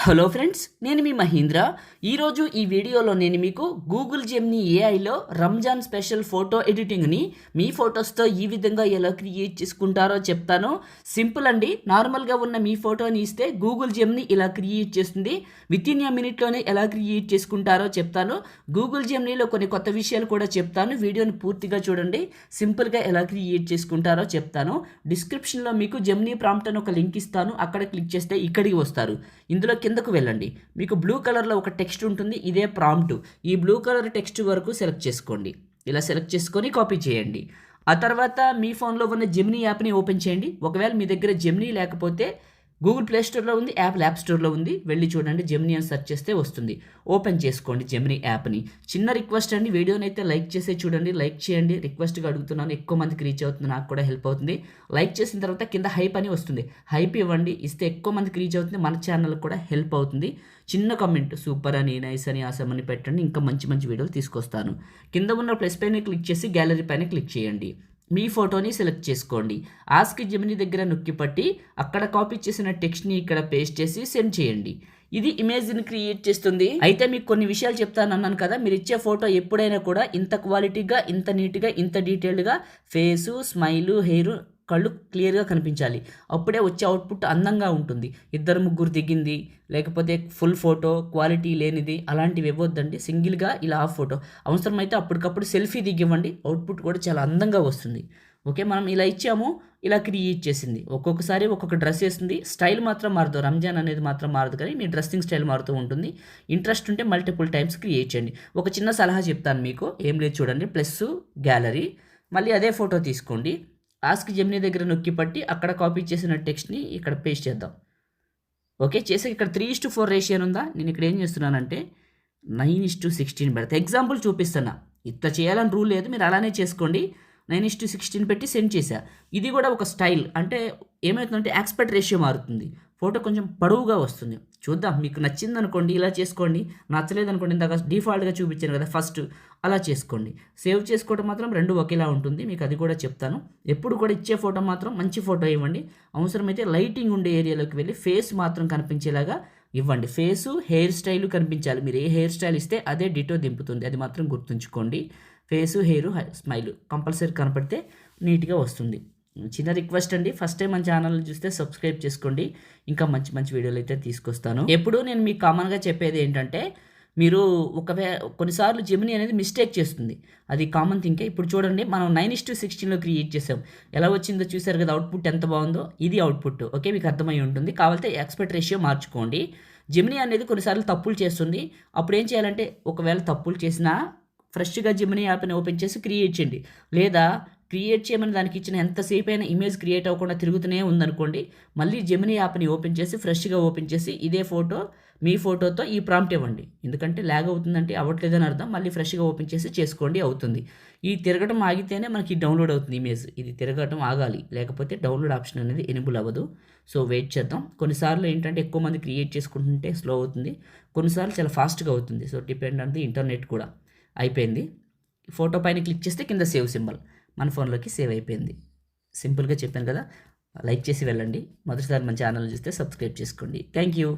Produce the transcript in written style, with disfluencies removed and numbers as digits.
Hello friends, నేను మీ మహీంద్ర. ఈరోజు ఈ వీడియోలో నేను మీకు గూగుల్ జెమినీ ఏఐలో రంజాన్ స్పెషల్ ఫోటో ఎడిటింగ్ని మీ ఫొటోస్తో ఈ విధంగా ఎలా క్రియేట్ చేసుకుంటారో చెప్తాను. సింపుల్ అండి. నార్మల్గా ఉన్న మీ ఫోటోని ఇస్తే గూగుల్ జెమినీ ఇలా క్రియేట్ చేస్తుంది. వితిన్ ఏ మినిట్లోనే ఎలా క్రియేట్ చేసుకుంటారో చెప్తాను. గూగుల్ జెమినీలో కొన్ని కొత్త విషయాలు కూడా చెప్తాను. వీడియోని పూర్తిగా చూడండి. సింపుల్గా ఎలా క్రియేట్ చేసుకుంటారో చెప్తాను. డిస్క్రిప్షన్లో మీకు జెమినీ ప్రాంప్ట్ అని ఒక లింక్ ఇస్తాను. అక్కడ క్లిక్ చేస్తే ఇక్కడికి వస్తారు. ఇందులో కిందకు వెళ్ళండి. మీకు బ్లూ కలర్లో ఒక టెక్స్ట్ ఉంటుంది. ఇదే ప్రాంప్ట్. ఈ బ్లూ కలర్ టెక్స్ట్ వరకు సెలెక్ట్ చేసుకోండి. ఇలా సెలెక్ట్ చేసుకొని కాపీ చేయండి. ఆ తర్వాత మీ ఫోన్లో ఉన్న జెమినీ యాప్ని ఓపెన్ చేయండి. ఒకవేళ మీ దగ్గర జెమినీ లేకపోతే గూగుల్ ప్లే స్టోర్లో ఉంది, యాప్ల్ యాప్ స్టోర్లో ఉంది. వెళ్ళి చూడండి, జెమినీ అని సెర్చ్ చేస్తే వస్తుంది. ఓపెన్ చేసుకోండి జెమినీ యాప్ని. చిన్న రిక్వెస్ట్ అండి, వీడియోని అయితే లైక్ చేసే చూడండి. లైక్ చేయండి, రిక్వెస్ట్గా అడుగుతున్నాను. ఎక్కువ మందికి రీచ్ అవుతుంది, నాకు కూడా హెల్ప్ అవుతుంది. లైక్ చేసిన తర్వాత కింద హైప్ అని వస్తుంది. హైప్ ఇవ్వండి. ఇస్తే ఎక్కువ మందికి రీచ్ అవుతుంది, మన ఛానల్ కూడా హెల్ప్ అవుతుంది. చిన్న కమెంట్ సూపర్ అని, నైస్ అని, ఆసమ్ అని పెట్టండి. ఇంకా మంచి మంచి వీడియోలు తీసుకొస్తాను. కింద ఉన్న ప్లస్ పైన క్లిక్ చేసి గ్యాలరీ పైన క్లిక్ చేయండి. మీ ఫోటోని సెలెక్ట్ చేసుకోండి. ఆస్క్ జెమినీ దగ్గర నొక్కి పట్టి అక్కడ కాపీ చేసిన టెక్స్ట్ని ఇక్కడ పేస్ట్ చేసి సెండ్ చేయండి. ఇది ఇమేజ్ని క్రియేట్ చేస్తుంది. అయితే మీకు కొన్ని విషయాలు చెప్తాను అన్నాను కదా, మీరు ఇచ్చే ఫోటో ఎప్పుడైనా కూడా ఇంత క్వాలిటీగా, ఇంత నీట్గా, ఇంత డీటెయిల్డ్గా ఫేసు, స్మైలు, హెయిర్, కళ్ళు క్లియర్గా కనిపించాలి. అప్పుడే వచ్చే అవుట్పుట్ అందంగా ఉంటుంది. ఇద్దరు ముగ్గురు దిగింది, లేకపోతే ఫుల్ ఫోటో క్వాలిటీ లేనిది అలాంటివి ఇవ్వద్దండి. సింగిల్గా ఇలా హాఫ్ ఫోటో, అవసరమైతే అప్పటికప్పుడు సెల్ఫీ దిగివ్వండి. అవుట్పుట్ కూడా చాలా అందంగా వస్తుంది. ఓకే, మనం ఇలా ఇచ్చాము, ఇలా క్రియేట్ చేసింది. ఒక్కొక్కసారి ఒక్కొక్క డ్రెస్ వేస్తుంది. స్టైల్ మాత్రం మారదు. రంజాన్ అనేది మాత్రం మారదు, కానీ మీ డ్రెస్సింగ్ స్టైల్ మారుతూ ఉంటుంది. ఇంట్రెస్ట్ ఉంటే మల్టిపుల్ టైమ్స్ క్రియేట్ చేయండి. ఒక చిన్న సలహా చెప్తాను మీకు. ఏం లేదు, చూడండి, ప్లస్ గ్యాలరీ, మళ్ళీ అదే ఫోటో తీసుకోండి. ఆస్క్ జెమినీ దగ్గర నొక్కి పట్టి అక్కడ కాపీ చేసిన టెక్స్ట్ని ఇక్కడ పేస్ట్ చేద్దాం. ఓకే, చేసి ఇక్కడ 3:4 రేషియో ఉందా. నేను ఇక్కడ ఏం చేస్తున్నానంటే 9:16 పెడతా. ఎగ్జాంపుల్ చూపిస్తున్నా. ఇట్లా చేయాలని రూల్ లేదు, మీరు అలానే చేసుకోండి. 9:16 పెట్టి సెండ్ చేశా. ఇది కూడా ఒక స్టైల్. అంటే ఏమవుతుందంటే యాస్పెక్ట్ రేషియో మారుతుంది. ఫోటో కొంచెం పొడవుగా వస్తుంది. చూద్దాం, మీకు నచ్చింది అనుకోండి ఇలా చేసుకోండి. నచ్చలేదు అనుకోండి, ఇందాక డిఫాల్ట్గా చూపించాను కదా ఫస్ట్, అలా చేసుకోండి. సేవ్ చేసుకోవడం మాత్రం రెండు ఒకేలా ఉంటుంది. మీకు అది కూడా చెప్తాను. ఎప్పుడు కూడా ఇచ్చే ఫోటో మాత్రం మంచి ఫోటో ఇవ్వండి. అవసరమైతే లైటింగ్ ఉండే ఏరియాలోకి వెళ్ళి ఫేస్ మాత్రం కనిపించేలాగా ఇవ్వండి. ఫేసు, హెయిర్ స్టైల్ కనిపించాలి. మీరు ఏ హెయిర్ స్టైల్ ఇస్తే అదే డిటో దింపుతుంది. అది మాత్రం గుర్తుంచుకోండి. ఫేసు, హెయిర్, స్మైల్ కంపల్సరీ కనపడితే నీట్గా వస్తుంది. చిన్న రిక్వెస్ట్ అండి, ఫస్ట్ టైం మన ఛానల్ చూస్తే సబ్స్క్రైబ్ చేసుకోండి. ఇంకా మంచి మంచి వీడియోలు అయితే తీసుకొస్తాను. ఎప్పుడు నేను మీకు కామన్గా చెప్పేది ఏంటంటే, మీరు కొన్నిసార్లు జెమినీ అనేది మిస్టేక్ చేస్తుంది. అది కామన్ థింకే. ఇప్పుడు చూడండి, మనం 9:16లో క్రియేట్ చేసాం. ఎలా వచ్చిందో చూసారు కదా, అవుట్పుట్ ఎంత బాగుందో. ఇది అవుట్పుట్. ఓకే, మీకు అర్థమై ఉంటుంది. కావాలంటే యాస్పెక్ట్ రేషియో మార్చుకోండి. జెమినీ అనేది కొన్నిసార్లు తప్పులు చేస్తుంది. అప్పుడు ఏం చేయాలంటే, ఒకవేళ తప్పులు చేసినా ఫ్రెష్గా జెమినీ యాప్ని ఓపెన్ చేసి క్రియేట్ చేయండి. లేదా క్రియేట్ చేయమని దానికి ఇచ్చిన ఎంతసేపు అయినా ఇమేజ్ క్రియేట్ అవ్వకుండా తిరుగుతూనే ఉందనుకోండి, మళ్ళీ జెమినీ యాప్ని ఓపెన్ చేసి ఫ్రెష్గా ఓపెన్ చేసి ఇదే ఫోటో, మీ ఫోటోతో ఈ ప్రాంప్ట్ ఇవ్వండి. ఎందుకంటే ల్యాగ్ అవుతుందంటే అవ్వట్లేదని అర్థం. మళ్ళీ ఫ్రెష్గా ఓపెన్ చేసి చేసుకోండి, అవుతుంది. ఈ తిరగడం ఆగితేనే మనకి డౌన్లోడ్ అవుతుంది ఇమేజ్. ఇది తిరగడం ఆగాలి, లేకపోతే డౌన్లోడ్ ఆప్షన్ అనేది ఎనేబుల్ అవ్వదు. సో వెయిట్ చేద్దాం. కొన్నిసార్లు ఏంటంటే ఎక్కువ మంది క్రియేట్ చేసుకుంటుంటే స్లో అవుతుంది, కొన్నిసార్లు చాలా ఫాస్ట్గా అవుతుంది. So depend on the internet కూడా. అయిపోయింది. ఫోటో పైన క్లిక్ చేస్తే కింద సేవ్ సింబల్ మన ఫోన్లోకి సేవ్ అయిపోయింది. సింపుల్గా చెప్పాను కదా. లైక్ చేసి వెళ్ళండి. మొదటిసారి మన ఛానల్ చూస్తే సబ్స్క్రైబ్ చేసుకోండి. Thank you.